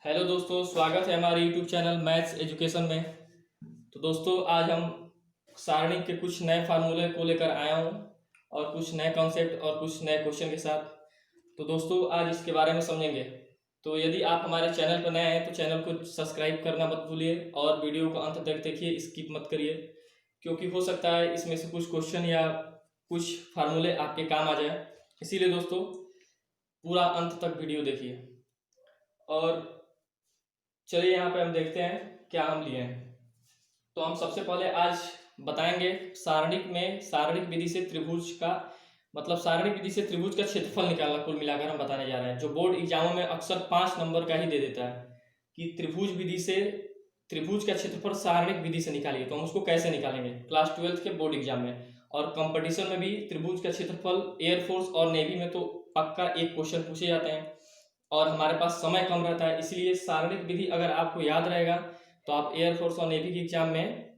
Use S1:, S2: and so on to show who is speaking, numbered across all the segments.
S1: Hello दोस्तों, स्वागत है हमारे यूट्यूब चैनल मैथ्स एजुकेशन में। तो दोस्तों, आज हम सारणी के कुछ नए फार्मूले को लेकर आया हूँ और कुछ नए कॉन्सेप्ट और कुछ नए क्वेश्चन के साथ। तो दोस्तों, आज इसके बारे में समझेंगे। तो यदि आप हमारे चैनल पर नए हैं तो चैनल को सब्सक्राइब करना मत भूलिए और वीडियो को अंत तक देखिए, स्किप मत करिए, क्योंकि हो सकता है इसमें से कुछ क्वेश्चन या कुछ फार्मूले आपके काम आ जाए। इसीलिए दोस्तों, पूरा अंत तक वीडियो देखिए। और चलिए यहाँ पे हम देखते हैं क्या हम लिए हैं। तो हम सबसे पहले आज बताएंगे सारणिक विधि से त्रिभुज का मतलब सारणिक विधि से त्रिभुज का क्षेत्रफल निकालना, कुल मिलाकर हम बताने जा रहे हैं, जो बोर्ड एग्जामों में अक्सर 5 नंबर का ही दे देता है कि त्रिभुज का क्षेत्रफल सारणिक विधि से निकालिए। तो हम उसको कैसे निकालेंगे क्लास 12 के बोर्ड एग्जाम में। और कंपटीशन में भी त्रिभुज का क्षेत्रफल एयरफोर्स और नेवी में तो पक्का एक क्वेश्चन पूछे जाते हैं और हमारे पास समय कम रहता है, इसलिए सारणिक विधि अगर आपको याद रहेगा तो आप एयरफोर्स और नेवी के एग्जाम में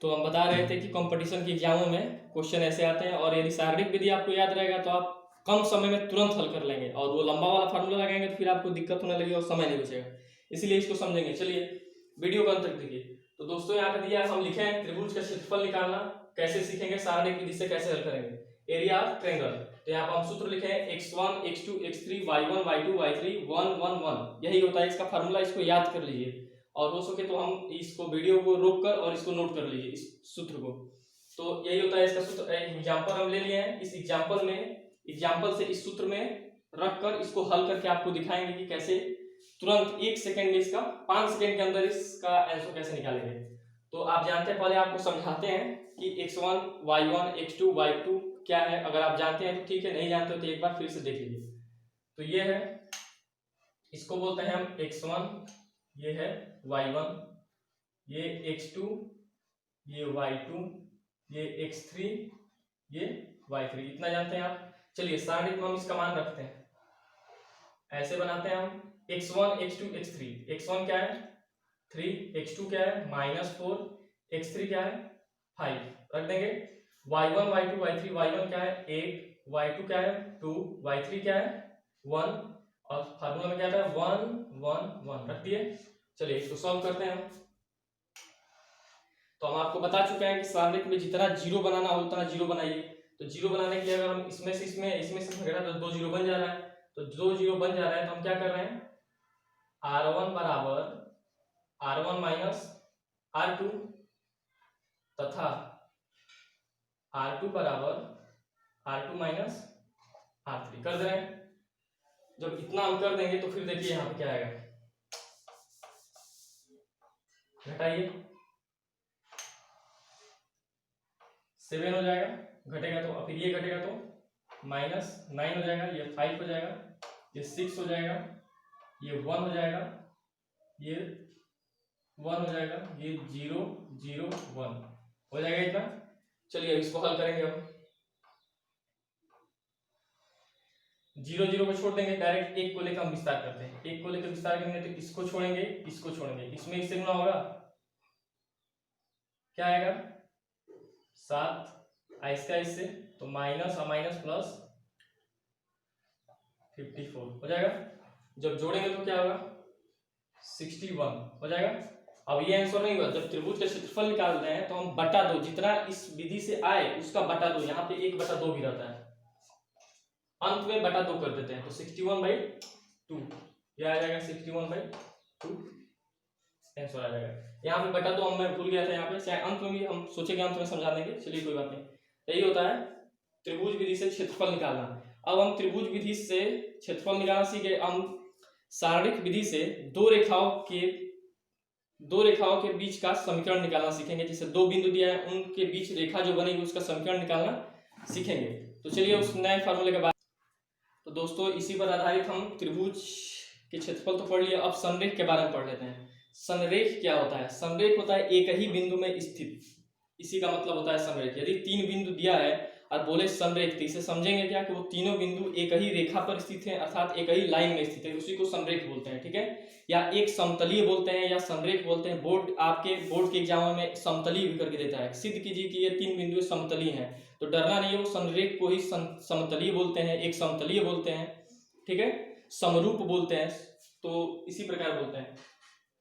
S1: तो हम बता रहे थे कि कंपटीशन के एग्जामों में क्वेश्चन ऐसे आते हैं और यदि शारीरिक विधि आपको याद रहेगा तो आप कम समय में तुरंत हल कर लेंगे और वो लंबा वाला फार्मूला लगाएंगे तो फिर आपको दिक्कत होने लगी और समय नहीं बचेगा। इसलिए इसको समझेंगे। चलिए वीडियो को अंत तक देखिए। तो दोस्तों, यहाँ पे दिया हम लिखे हैं त्रिभुज का क्षेत्रफल निकालना कैसे सीखेंगे, सारणिक विधि से कैसे हल करेंगे। Area of triangle. तो यहाँ पर हम सूत्र लिखे हैं x1 x2 x3 y1 y2 y3 1 1 1। यही होता है इसका फार्मूला, इसको याद कर लीजिए और हो सके तो हम इसको वीडियो को रोक कर और इसको नोट कर लीजिए इस सूत्र को। तो यही होता है इसका सूत्र। एग्जाम्पल हम ले लिए हैं, इस एग्जाम्पल से इस सूत्र में रखकर इसको हल करके आपको दिखाएंगे कि कैसे तुरंत 1 सेकेंड में इसका 5 सेकेंड के अंदर इसका आंसर कैसे निकालेंगे। तो आप जानते हैं, पहले आपको समझाते हैं कि x1 y1 x2 y2 क्या है। अगर आप जानते हैं तो ठीक है, नहीं जानते हो तो एक बार फिर से देख लीजिए। तो ये है, इसको बोलते हैं हम x1, ये है y1, ये x2, ये y2, ये x3, ये y3। इतना जानते हैं आप। चलिए सारणिक में हम इसका मान रखते हैं, ऐसे बनाते हैं हम x1 x2 x3। x1 क्या है 3, x2 क्या है -4, x3 क्या है 5 रख देंगे। y1 y2 y3, y1 क्या है 8, y2 क्या है 2, y3 क्या है 1 और फार्मूला में क्या था 1 1 1 रख दिए। चलिए इसको सॉल्व करते हैं हम। तो हम आपको बता चुके हैं कि सारणिक में जितना जीरो बनाना हो उतना जीरो बनाइए। तो जीरो बनाने के लिए अगर हम इसमें से घटा तो 2 जीरो बन जा रहा है। तो 2 जीरो बन जा रहा है तो हम क्या कर रहे हैं, r1 बराबर r1 माइनस r2 तथा r2 बराबर r2 माइनस r3 कर दे रहे हैं। जब इतना हम कर देंगे तो फिर देखिए यहाँ पे क्या आएगा, घटाइए 7 हो जाएगा, घटेगा तो फिर ये घटेगा तो -9 हो जाएगा, ये 5 हो जाएगा, ये 6 हो जाएगा, ये 1 हो जाएगा, ये 1 हो जाएगा, ये 0 0 1 हो जाएगा इतना। चलिए इसको हल करेंगे हम। 0 0 को छोड़ देंगे, डायरेक्ट 1 को लेकर हम विस्तार करते हैं। 1 को लेकर विस्तार करेंगे तो इसको छोड़ेंगे, इसको छोड़ेंगे, इसमें इससे गुना होगा, क्या आएगा 7, इसका इससे तो माइनस और माइनस प्लस 54 हो जाएगा। जब जोड़ेंगे तो क्या होगा 61 हो जाएगा। अब ये आंसर नहीं हुआ, जब त्रिभुज का क्षेत्रफल निकाल रहे हैं तो हम बटा 2 जितना इस विधि से आए उसका बटा 2, यहाँ पे 1/2 भी रहता है, अंत में बटा 2 कर देते हैं तो 61/2 ये आ जाएगा, 61/2 आंसर आ जाएगा। यहाँ पे बटा 2 मैं भूल गया था, यहाँ पे चाहे अंत में भी हम सोचेंगे अंत में समझा देंगे। चलिए कोई बात नहीं, यही होता है त्रिभुज विधि से क्षेत्रफल निकालना। अब हम त्रिभुज विधि से क्षेत्रफल निकालना सीखे, हम सारणिक विधि से दो रेखाओं के बीच का समीकरण निकालना सीखेंगे। जैसे 2 बिंदु दिया है, उनके बीच रेखा जो बनेगी उसका समीकरण निकालना सीखेंगे। तो चलिए उस नए फार्मूले के बाद। तो दोस्तों, इसी पर आधारित हम त्रिभुज के क्षेत्रफल तो पढ़ लिए, अब संरेख के बारे में पढ़ लेते हैं। संरेख क्या होता है? संरेख होता है एक ही बिंदु में स्थित, इसी का मतलब होता है संरेख। यदि 3 बिंदु दिया है और बोले संरेख, तो इसे समझेंगे क्या कि वो तीनों बिंदु एक ही रेखा पर स्थित हैं, अर्थात एक ही लाइन में स्थित है, उसी को संरेख बोलते हैं। ठीक है, या एक समतलीय बोलते हैं या संरेख बोलते हैं। बोर्ड के एग्जाम में समतलीय भी करके देता है, सिद्ध कीजिए कि ये तीन बिंदु समतलीय हैं, तो डरना नहीं है, वो संरेख को ही समतलीय बोलते हैं, एक समतलीय बोलते हैं। ठीक है, समरूप बोलते हैं, तो इसी प्रकार बोलते हैं।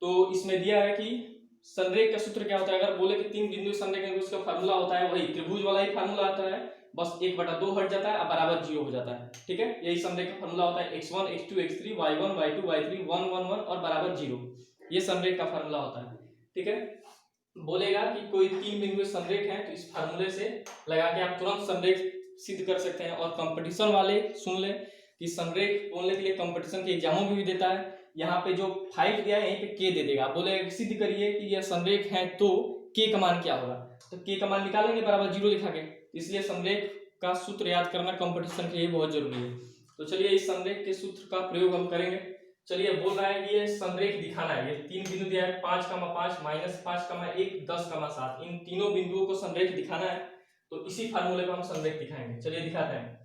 S1: तो इसमें दिया है कि संरेख का सूत्र क्या होता है। अगर बोले कि तीन बिंदु संरेख है, उसका फार्मूला होता है वही त्रिभुज वाला ही फार्मूला आता है, बस 1/2 हट जाता है और बराबर 0 हो जाता है। ठीक है, यही संरेख का फार्मूला होता है, x1 x2 x3 y1 y2 y3 1 1 1 और बराबर 0, ये संरेख का फार्मूला होता है। ठीक है, बोलेगा कि कोई तीन बिंदु संरेख है, तो इस फार्मूले से लगा के आप तुरंत संरेख सिद्ध कर सकते हैं। और कंपटीशन वाले सुन ले कि संरेख बोलने के लिए कंपटीशन के एग्जामों में भी देता है। यहाँ पे जो 5 दिया है, यहीं पे के दे देगा, बोले सिद्ध करिए कि यह संरेख है, तो के का मान क्या होगा, तो के का मान निकालेंगे बराबर 0 लिखा के। इसलिए संरेख का सूत्र याद करना कंपटीशन के लिए बहुत जरूरी है। तो चलिए इस संरेख के सूत्र का प्रयोग हम करेंगे। चलिए बोल रहा है कि ये संरेख दिखाना है, ये तीन बिंदु दिया है 5, 5 -5, 1 10, 7, इन तीनों बिंदुओं को संरेख दिखाना है, तो इसी फार्मूले पर हम संरेख दिखाएंगे। चलिए दिखाते हैं।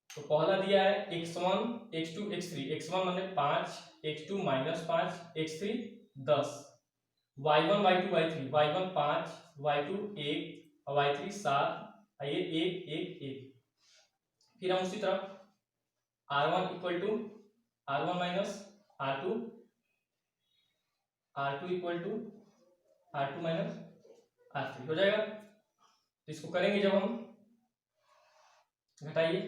S1: तो पहला दिया है x1 x2 x3, x1 माने 5, x2 -5, x3 10, y1 y2 y3, y1 5, y2 1 और y3 7, ये 1 1 1। फिर हम उसी तरफ r1 equal to r1 minus r2, r2 equal to r2 minus r3 हो जाएगा। तो इसको करेंगे जब हम, घटाइए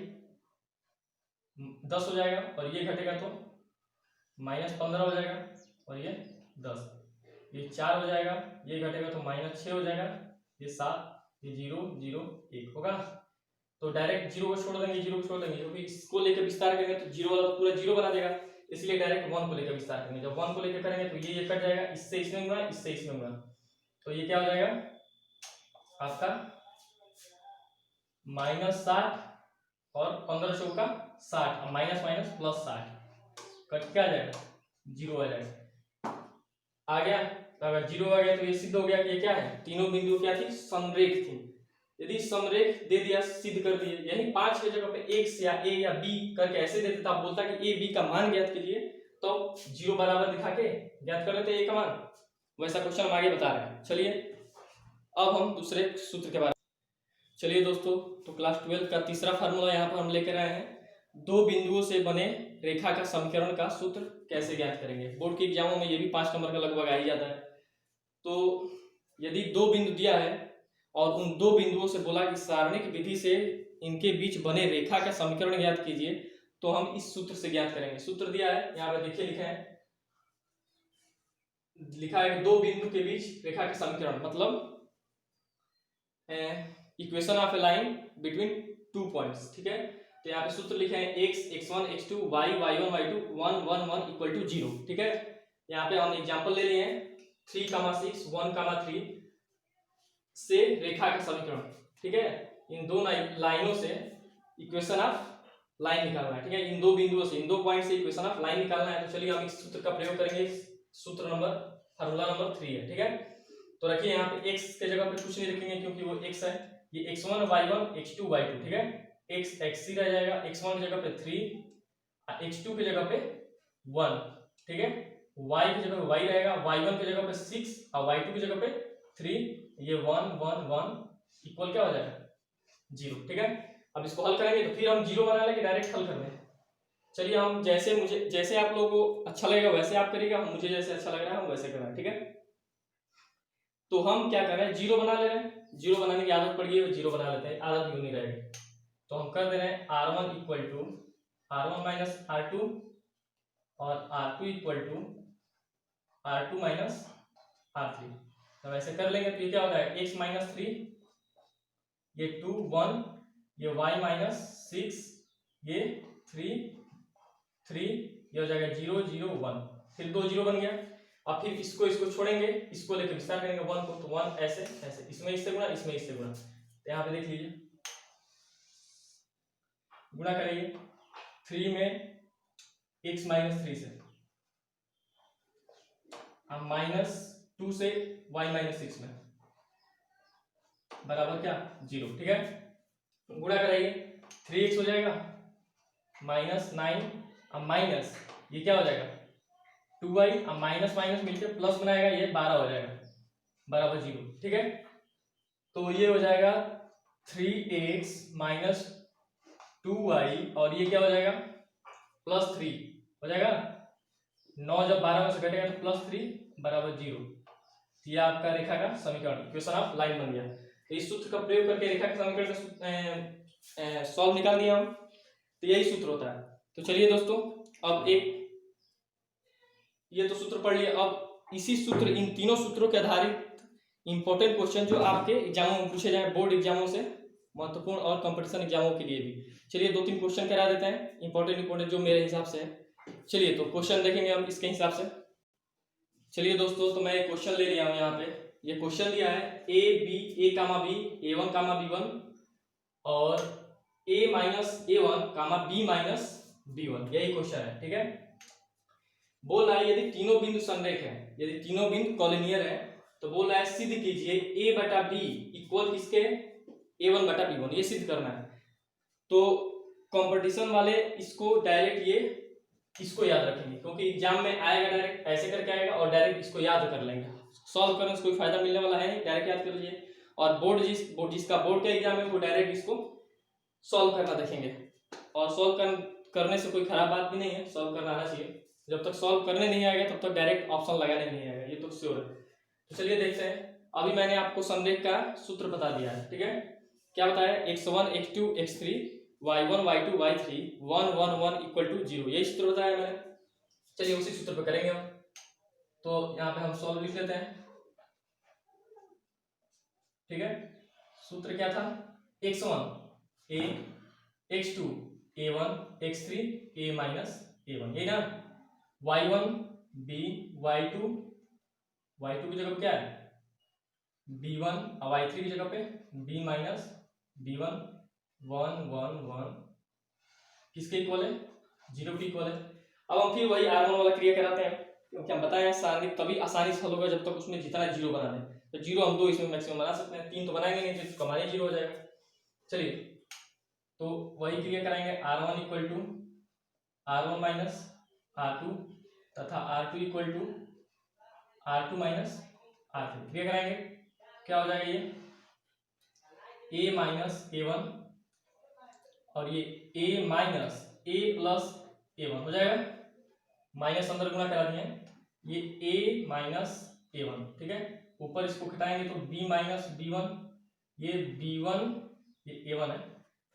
S1: 10 हो जाएगा, और ये घटेगा तो -15 हो जाएगा, और ये 10, ये 4 हो जाएगा, ये घटेगा तो -6 हो जाएगा, ये 7, ये 0 0 1 होगा। तो डायरेक्ट 0 को छोड़ देंगे, 0 को छोड़ देंगे, क्योंकि इसको लेकर विस्तार करेंगे तो 0 वाला तो पूरा 0 बना देगा, इसलिए डायरेक्ट 1 को लेकर विस्तार करेंगे। जब 1 को लेकर करेंगे तो ये कट जाएगा, इससे इसमें गुणा, इससे इसमें गुणा, तो ये क्या हो जाएगा आपका -60 और 15 चौका 60, माइनस माइनस प्लस 60, कट क्या आ जाएगा 0 आ जाएगा। आ गया, तो अगर 0 आ गया तो ये सिद्ध हो गया कि ये क्या है, तीनों बिंदु क्या थी, संरेख थी। यदि समरेख दे दिया, सिद्ध कर दिए, यानी 5 के जगह पे x या a या b करके ऐसे देते तो आप बोलता कि a b का मान ज्ञात कीजिए, तो 0 बराबर दिखा के ज्ञात कर लेते a का मान। वैसा क्वेश्चन हम आगे बता रहे हैं। चलिए अब हम दूसरे सूत्र के बारे में, चलिए दोस्तों, तो क्लास 12 का तीसरा फार्मूला यहाँ पर हम लेकर आए हैं, दो बिंदुओं से बने रेखा का समीकरण का सूत्र कैसे ज्ञात करेंगे। बोर्ड के एग्जामों में ये भी 5 नंबर का लगभग आ ही जाता है। तो यदि दो बिंदु दिया है और उन दो बिंदुओं से बोला कि सारणिक विधि से इनके बीच बने रेखा का समीकरण ज्ञात कीजिए, तो हम इस सूत्र से ज्ञात करेंगे। सूत्र दिया है यहाँ पे देखिए, लिखा है कि दो बिंदु के बीच रेखा का समीकरण, मतलब equation of A line between two points. ठीक है, तो यहाँ पे सूत्र लिखे हैं x x1 x2 y y1 y2 1 1 1 equal to 0। ठीक है, यहाँ पे हम एग्जांपल ले लिए हैं 3, 6 1, 3 से रेखा का समीकरण। ठीक है, इन दो लाइनों से इक्वेशन ऑफ लाइन निकालना है। ठीक है, इन दो बिंदुओं से, इन दो पॉइंट से इक्वेशन ऑफ लाइन निकालना है। तो चलिए हम इस सूत्र का प्रयोग करेंगे। सूत्र नंबर, फार्मूला नंबर 3 है। ठीक है, तो रखिए यहाँ पे x के जगह पे कुछ नहीं लिखेंगे क्योंकि वो x है, ये x1 y1 x2 y2। ठीक है, x x रह जाएगा, x1 की जगह पे 3, x2 की जगह पे 1। ठीक है, y की जगह पे y रहेगा, y1 की जगह पे 6 और y2 की जगह पे 3, ये 1 1 1 इक्वल क्या हो जाएगा 0। ठीक है, अब इसको हल करेंगे तो फिर हम 0 बना लेंगे, डायरेक्ट हल कर दें। चलिए हम जैसे आप लोगों को अच्छा लगेगा वैसे आप करिएगा, मुझे जैसे अच्छा लग रहा है हम वैसे कर रहे हैं। ठीक है, तो हम क्या कर रहे हैं, 0 बना ले रहे हैं। 0 बनाने की आदत पड़ गई है, 0 बना लेते हैं, आदत क्यों नहीं रहेगी। तो हम कर दे रहे हैं r1 equal to r1 minus r2 और r2 equal to r2 minus r3। तो ऐसे कर लेंगे तो ये क्या होता है, x माइनस 3, ये 2 1, ये y माइनस 6, ये 3 3, ये हो जाएगा 0 0 1, फिर 2 0 बन गया। अब फिर इसको छोड़ेंगे, इसको लेकर विस्तार करेंगे 1 को, तो 1 ऐसे ऐसे, इसमें इससे गुणा, इसमें इससे गुणा। तो यहाँ पे देख लीजिए, गुणा करेंगे 3 में x माइनस 3 से, अब -2 से y माइनस 6 में, बराबर क्या 0। ठीक है, गुणा कराइए, 3x हो जाएगा -9, अब माइनस ये क्या हो जाएगा 2y, अब माइनस माइनस मिलकर प्लस बनाएगा, ये 12 हो जाएगा बराबर 0। ठीक है, तो ये हो जाएगा 3x माइनस 2y, और ये क्या हो जाएगा +3 हो जाएगा। 9 जब 12 में से घटेगा तो +3 बराबर 0। ये आपका रेखा का समीकरण, इक्वेशन ऑफ लाइन बन गया। तो इस सूत्र का प्रयोग करके रेखा के समीकरण का सॉल्व निकाल दिया हम। तो यही सूत्र होता है। तो चलिए दोस्तों, अब एक ये तो सूत्र पढ़ लिया, अब इसी सूत्र, इन तीनों सूत्रों के आधारित इंपॉर्टेंट क्वेश्चन जो आपके एग्जामों में पूछे जाए, बोर्ड एग्जामों से महत्वपूर्ण और कंपटीशन एग्जामों के लिए भी। चलिए 2-3 क्वेश्चन करा देते हैं इंपॉर्टेंट जो मेरे हिसाब से है। चलिए तो क्वेश्चन देखेंगे हम इसके हिसाब से। चलिए दोस्तों, तो मैं एक क्वेश्चन ले लिया हूं यहाँ पे। ये क्वेश्चन दिया है ए कामा बी, A1 कामा B1 और A minus A1 comma B minus B1, यही क्वेश्चन है। ठीक है, बोल रहा है यदि तीनों बिंदु संरेख है, यदि तीनों बिंदु कॉलिनियर है, तो बोल रहा है सिद्ध कीजिए A बटा B इक्वल किसके A1 बटा B1, ये सिद्ध करना है। तो कंपटीशन वाले इसको डायरेक्ट ये इसको याद रखेंगे, क्योंकि एग्जाम में आएगा डायरेक्ट ऐसे करके आएगा और डायरेक्ट इसको याद कर लेंगे। सॉल्व करने से कोई फायदा मिलने वाला है नहीं, डायरेक्ट याद कर लीजिए। और जिसका बोर्ड का एग्जाम है वो डायरेक्ट इसको सॉल्व करना देखेंगे। और सॉल्व करने से कोई खराब बात भी नहीं है, सॉल्व करना आना चाहिए। जब तक सॉल्व करने नहीं आएगा तब तक डायरेक्ट ऑप्शन लगाने नहीं आएगा, ये तो श्योर है। तो चलिए देखते हैं। अभी मैंने आपको संरेख का सूत्र बता दिया है। ठीक है, क्या बताया, x1 x2 x3 y1 y2 y3 1 1 1 equal to 0, यही सूत्र बताया मैंने। चलिए उसी सूत्र पे करेंगे हम। तो यहाँ पे हम सॉल्व लिख लेते हैं। ठीक है, सूत्र क्या था, x1 a, x2 a1 x3 a minus a1, यही ना। y1 b, y2 की जगह क्या है b1, और y3 की जगह पे b माइनस b1 1 1 1 किसके इक्वल है 0 के इक्वल है। अब हम फिर वही R1 वाला क्रिया कराते हैं, क्योंकि हम बताए सारणिक तभी आसानी से हल होगा जब तक उसमें जितना 0 बना दें। तो 0 हम 2 इसमें मैक्सिमम बना सकते हैं, 3 तो बनाएंगे नहीं तो कमाने 0 हो जाएगा। चलिए तो वही क्रिया कराएंगे, R1 equal to R1 minus R2 तथा R2 equal to R2 minus R3, क्रिया कराएंगे। क्या हो जाएगा, ये A माइनस A1 और ये A minus A plus A1 हो जाएगा। माइनस अंदर गुणा करा दिए, ये A माइनस A1। ठीक है, ऊपर इसको घटाएंगे तो B माइनस B1, ये B1, ये A1 है,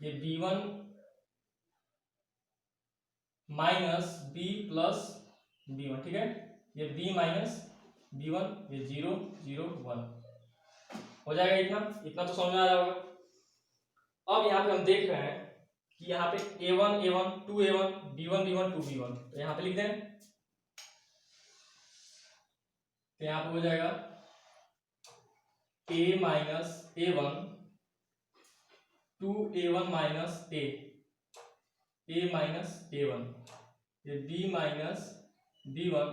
S1: ये B1 minus B plus B1। ठीक है, ये B माइनस B1, ये 0 0 1 हो जाएगा। इतना तो समझ में आ रहा होगा। अब यहाँ पे हम देख रहे हैं कि यहाँ पे A1 A1 2 A1 B1 B1 2 B1, तो यहाँ पे लिख दें। तो यहाँ पे हो जाएगा A minus A1 2 A1 minus A minus A1, ये B minus B1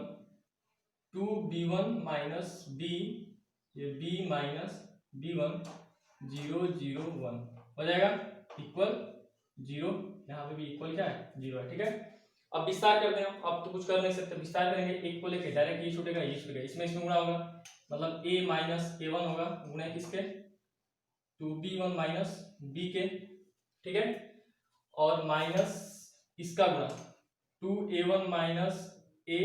S1: 2 B1 minus B, ये B माइनस B1 0 0 1 हो जाएगा इक्वल 0। यहाँ पे भी इक्वल क्या है 0 है। ठीक है, अब विस्तार करते हैं। अब तो कुछ कर नहीं सकते, विस्तार करेंगे। एक को लेके डायरेक्ट ये छूटेगा, ये छूटेगा, इसमें गुणा होगा, मतलब A माइनस A1 होगा गुणा किसके 2B1 माइनस B के। ठीक है, और माइनस इसका गुणा 2A1 माइनस A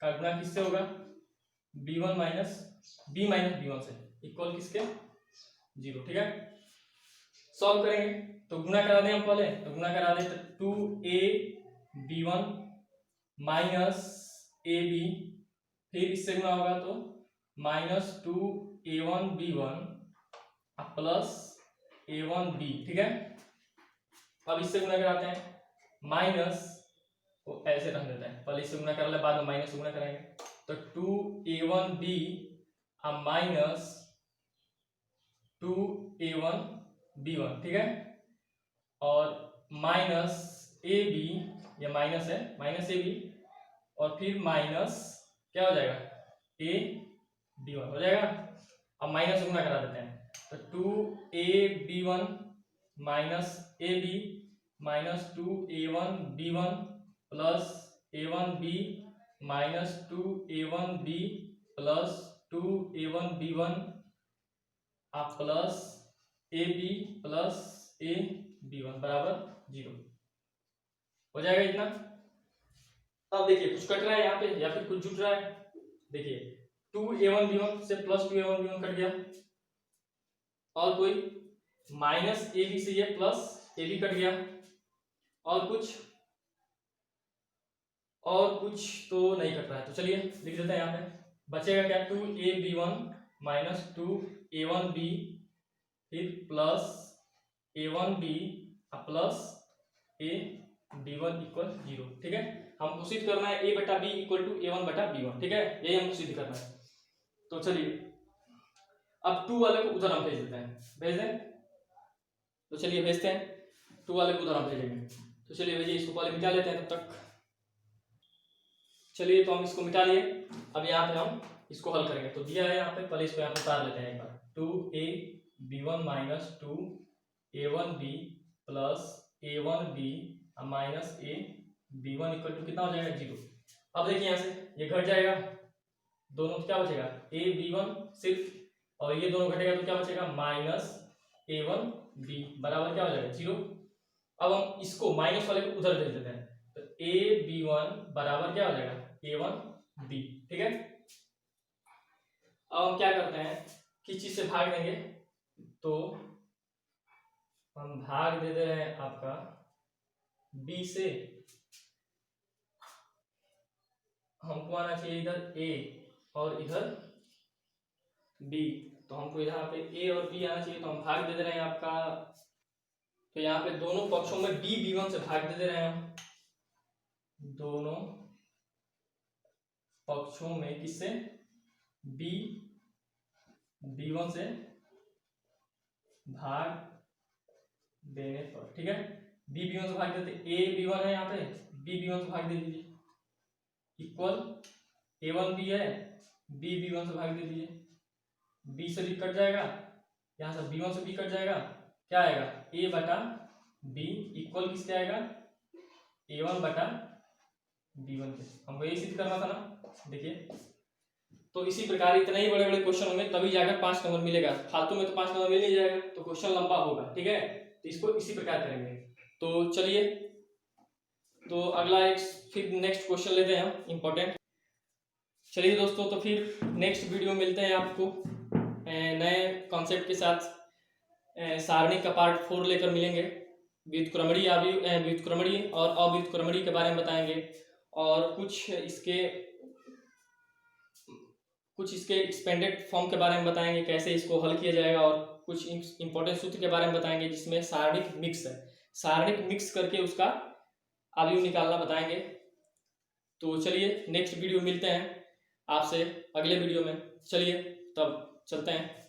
S1: का गुणा किससे होगा B1 माइनस B1 से, इक्वल किसके 0। ठीक है, सॉल्व करेंगे तो गुणा करा दें हम पहले, तो गुणा करा दें तो 2AB1 माइनस AB, फिर इससे गुणा होगा तो माइनस 2A1B1 प्लस A1B। ठीक है, अब इससे गुणा कराते हैं, माइनस को ऐसे रख देते हैं, पहले इससे गुणा कर ले, बाद में माइनस से गुणा कराएंगे। तो 2A1B माइनस 2A1B1। ठीक है, और माइनस AB, ये माइनस है, माइनस AB, और फिर माइनस क्या हो जाएगा AB1 हो जाएगा। अब माइनस से गुणा करा देते हैं, तो 2AB1 minus A B minus 2a1b1 plus a1b minus 2a1b plus 2a1b1 plus ab plus ab1 बराबर 0 हो जाएगा इतना। अब देखिए कुछ कट रहा है यहाँ पे या फिर कुछ जुट रहा है। देखिए 2a1b1 से प्लस 2a1b1 कट गया, और कोई माइनस ab से ये प्लस ab कट गया, और कुछ तो नहीं कट रहा है। तो चलिए लिख देते हैं यहाँ पे, बचेगा क्या 2ab1 माइनस 2a1b फिर plus a1b plus ab1 equal 0। ठीक है, हमको सिद्ध करना है a बटा b इक्वल टू a1 बटा b1। ठीक है, यही हमको सिद्ध करना है। तो चलिए अब 2 वाले को उधर हम भेज देते हैं, भेज दें। तो चलिए भेजते हैं, 2 वाले को उधर हम भेजेंगे। तो चलिए भेजिए, इसको पहले मिटा लेते हैं तब तक। चलिए तो हम इसको मिटा लिए, अब यहाँ पे हम इसको हल करेंगे। तो दिया है यहाँ पे, पहले इसको यहाँ पे उतार लेते हैं एक बार। 2ab1 minus 2a1b plus a1b minus ab1 equal to कितना हो जाएगा 0। अब देखिए यहाँ से ये घट जाएगा, दोनों तो क्या बचेगा ab1 सिर्फ, और ये दोनों घटेगा तो क्या बचेगा माइनस a1b बराबर क्या हो जाएगा 0। अब हम इसको माइनस वाले को उधर भेज देते हैं, तो ab1 बराबर क्या हो जाएगा a1b। ठीक है, अब हम क्या करते हैं, किस चीज से भाग देंगे, तो हम भाग दे रहे हैं आपका b से। हमको आना चाहिए इधर a और इधर b, तो हमको यहाँ पे a और b आना चाहिए, तो हम भाग दे रहे हैं आपका। तो यहाँ पे दोनों पक्षों में b b1 से भाग दे रहे हैं हम, दोनों पक्षों में किससे b b1 से भाग देने पर। ठीक है, b b1 से भाग देते, a b1 है यहाँ पे, b b1 से भाग दे दीजिए इक्वल a1b है, b b1 से भाग दे दीजिए, b से b कट जाएगा, यहाँ से b1 से b कट जाएगा, क्या आएगा a बटा b इक्वल किसके आएगा a1 बटा b1 के। हमको यही सिद्ध करना था ना। देखिए तो इसी प्रकार इतने ही बड़े बड़े क्वेश्चन होंगे तभी जाकर 5 नंबर मिलेगा, फालतू में तो 5 नंबर मिल नहीं जाएगा, तो क्वेश्चन लंबा होगा। ठीक है, तो इसको इसी प्रकार करेंगे। तो चलिए, तो अगला एक फिर नेक्स्ट क्वेश्चन लेते हैं हम इम्पोर्टेंट। चलिए दोस्तों, तो फिर नेक्स्ट वीडियो मिलते हैं आपको नए कॉन्सेप्ट के साथ। सारणी का पार्ट 4 लेकर मिलेंगे। व्युत्क्रमणीय व्युत्क्रमणीय और अव्युत्क्रमणीय के बारे में बताएंगे, और कुछ इसके एक्सपेंडेड फॉर्म के बारे में बताएंगे, कैसे इसको हल किया जाएगा, और कुछ इंपॉर्टेंट सूत्र के बारे में बताएंगे जिसमें सारणिक मिक्स है, सारणिक मिक्स करके उसका अवयव निकालना बताएंगे। तो चलिए नेक्स्ट वीडियो मिलते हैं आपसे अगले वीडियो में। चलिए तब चलते हैं।